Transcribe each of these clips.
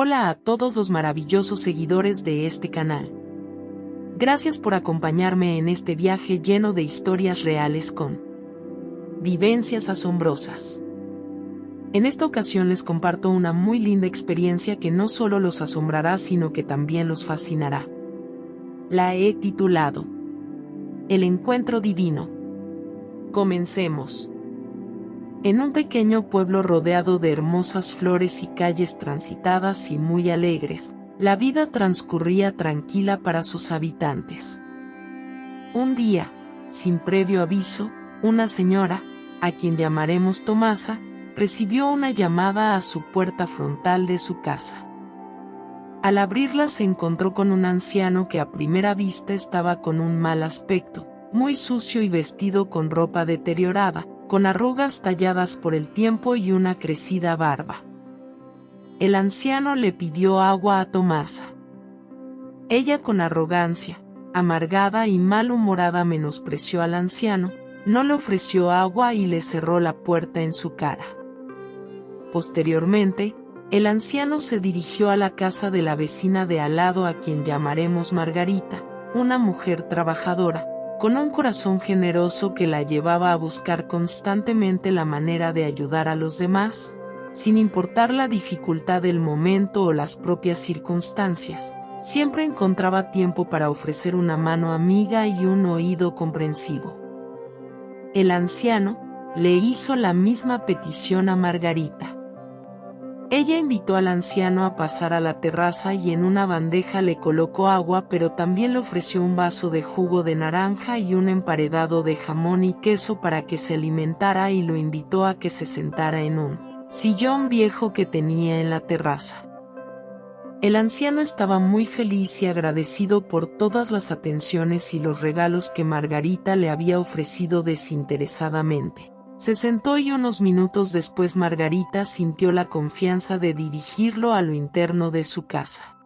Hola a todos los maravillosos seguidores de este canal. Gracias por acompañarme en este viaje lleno de historias reales con vivencias asombrosas. En esta ocasión les comparto una muy linda experiencia que no solo los asombrará sino que también los fascinará. La he titulado El Encuentro Divino. Comencemos. En un pequeño pueblo rodeado de hermosas flores y calles transitadas y muy alegres, la vida transcurría tranquila para sus habitantes. Un día, sin previo aviso, una señora, a quien llamaremos Tomasa, recibió una llamada a su puerta frontal de su casa. Al abrirla se encontró con un anciano que a primera vista estaba con un mal aspecto, muy sucio y vestido con ropa deteriorada, con arrugas talladas por el tiempo y una crecida barba. El anciano le pidió agua a Tomasa. Ella, con arrogancia, amargada y malhumorada, menospreció al anciano, no le ofreció agua y le cerró la puerta en su cara. Posteriormente, el anciano se dirigió a la casa de la vecina de al lado, a quien llamaremos Margarita, una mujer trabajadora, con un corazón generoso que la llevaba a buscar constantemente la manera de ayudar a los demás, sin importar la dificultad del momento o las propias circunstancias. Siempre encontraba tiempo para ofrecer una mano amiga y un oído comprensivo. El anciano le hizo la misma petición a Margarita. Ella invitó al anciano a pasar a la terraza y en una bandeja le colocó agua, pero también le ofreció un vaso de jugo de naranja y un emparedado de jamón y queso para que se alimentara, y lo invitó a que se sentara en un sillón viejo que tenía en la terraza. El anciano estaba muy feliz y agradecido por todas las atenciones y los regalos que Margarita le había ofrecido desinteresadamente. Se sentó y unos minutos después Margarita sintió la confianza de dirigirlo a lo interno de su casa.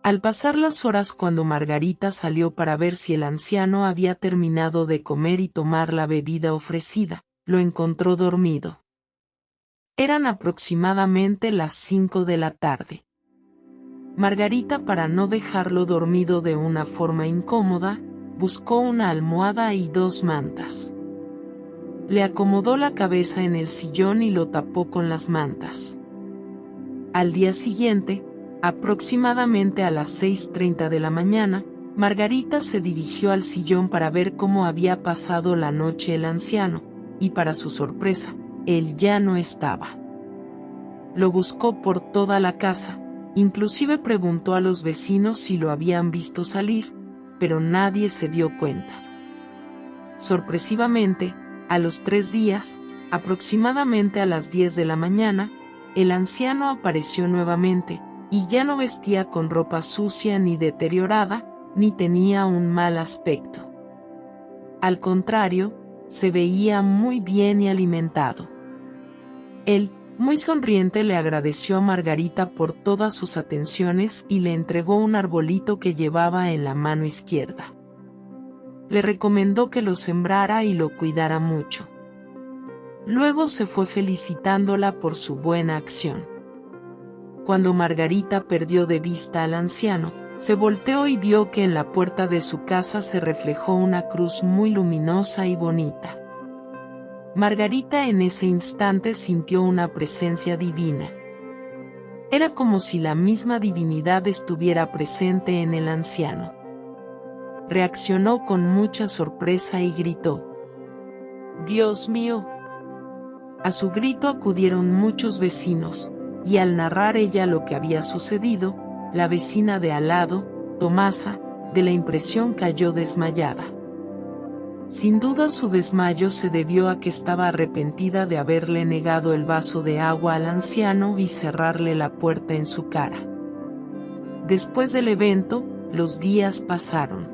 Al pasar las horas, cuando Margarita salió para ver si el anciano había terminado de comer y tomar la bebida ofrecida, lo encontró dormido. Eran aproximadamente las 5 de la tarde. Margarita, para no dejarlo dormido de una forma incómoda, buscó una almohada y 2 mantas. Le acomodó la cabeza en el sillón y lo tapó con las mantas. Al día siguiente, aproximadamente a las 6:30 de la mañana, Margarita se dirigió al sillón para ver cómo había pasado la noche el anciano, y para su sorpresa, él ya no estaba. Lo buscó por toda la casa, inclusive preguntó a los vecinos si lo habían visto salir, pero nadie se dio cuenta. Sorpresivamente, a los 3 días, aproximadamente a las 10 de la mañana, el anciano apareció nuevamente, y ya no vestía con ropa sucia ni deteriorada, ni tenía un mal aspecto. Al contrario, se veía muy bien y alimentado. Él, muy sonriente, le agradeció a Margarita por todas sus atenciones y le entregó un arbolito que llevaba en la mano izquierda. Le recomendó que lo sembrara y lo cuidara mucho. Luego se fue felicitándola por su buena acción. Cuando Margarita perdió de vista al anciano, se volteó y vio que en la puerta de su casa se reflejó una cruz muy luminosa y bonita. Margarita en ese instante sintió una presencia divina. Era como si la misma divinidad estuviera presente en el anciano. Reaccionó con mucha sorpresa y gritó: ¡Dios mío! A su grito acudieron muchos vecinos, y al narrar ella lo que había sucedido, la vecina de al lado, Tomasa, de la impresión cayó desmayada. Sin duda su desmayo se debió a que estaba arrepentida de haberle negado el vaso de agua al anciano y cerrarle la puerta en su cara. Después del evento, los días pasaron.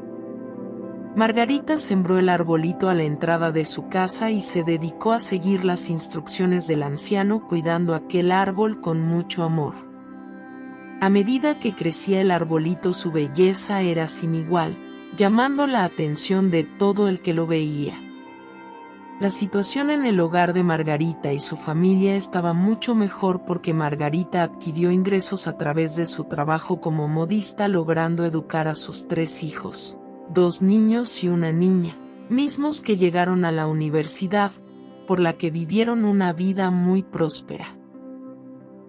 Margarita sembró el arbolito a la entrada de su casa y se dedicó a seguir las instrucciones del anciano, cuidando aquel árbol con mucho amor. A medida que crecía el arbolito, su belleza era sin igual, llamando la atención de todo el que lo veía. La situación en el hogar de Margarita y su familia estaba mucho mejor porque Margarita adquirió ingresos a través de su trabajo como modista, logrando educar a sus 3 hijos, 2 niños y una niña, mismos que llegaron a la universidad, por la que vivieron una vida muy próspera.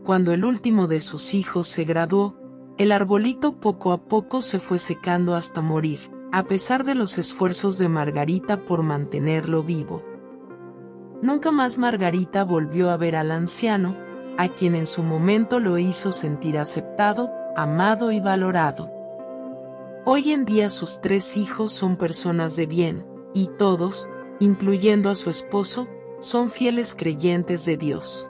Cuando el último de sus hijos se graduó, el arbolito poco a poco se fue secando hasta morir, a pesar de los esfuerzos de Margarita por mantenerlo vivo. Nunca más Margarita volvió a ver al anciano, a quien en su momento lo hizo sentir aceptado, amado y valorado. Hoy en día sus 3 hijos son personas de bien, y todos, incluyendo a su esposo, son fieles creyentes de Dios.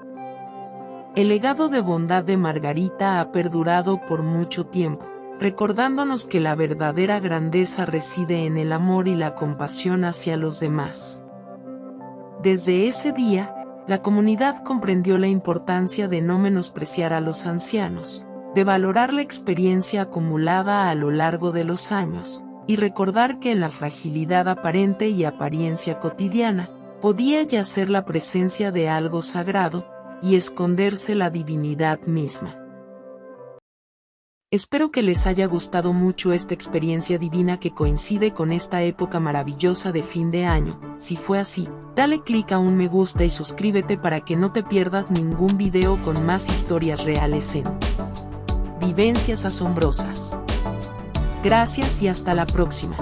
El legado de bondad de Margarita ha perdurado por mucho tiempo, recordándonos que la verdadera grandeza reside en el amor y la compasión hacia los demás. Desde ese día, la comunidad comprendió la importancia de no menospreciar a los ancianos, de valorar la experiencia acumulada a lo largo de los años, y recordar que en la fragilidad aparente y apariencia cotidiana, podía yacer la presencia de algo sagrado, y esconderse la divinidad misma. Espero que les haya gustado mucho esta experiencia divina que coincide con esta época maravillosa de fin de año. Si fue así, dale clic a un me gusta y suscríbete para que no te pierdas ningún video con más historias reales en Vivencias Asombrosas. Gracias y hasta la próxima.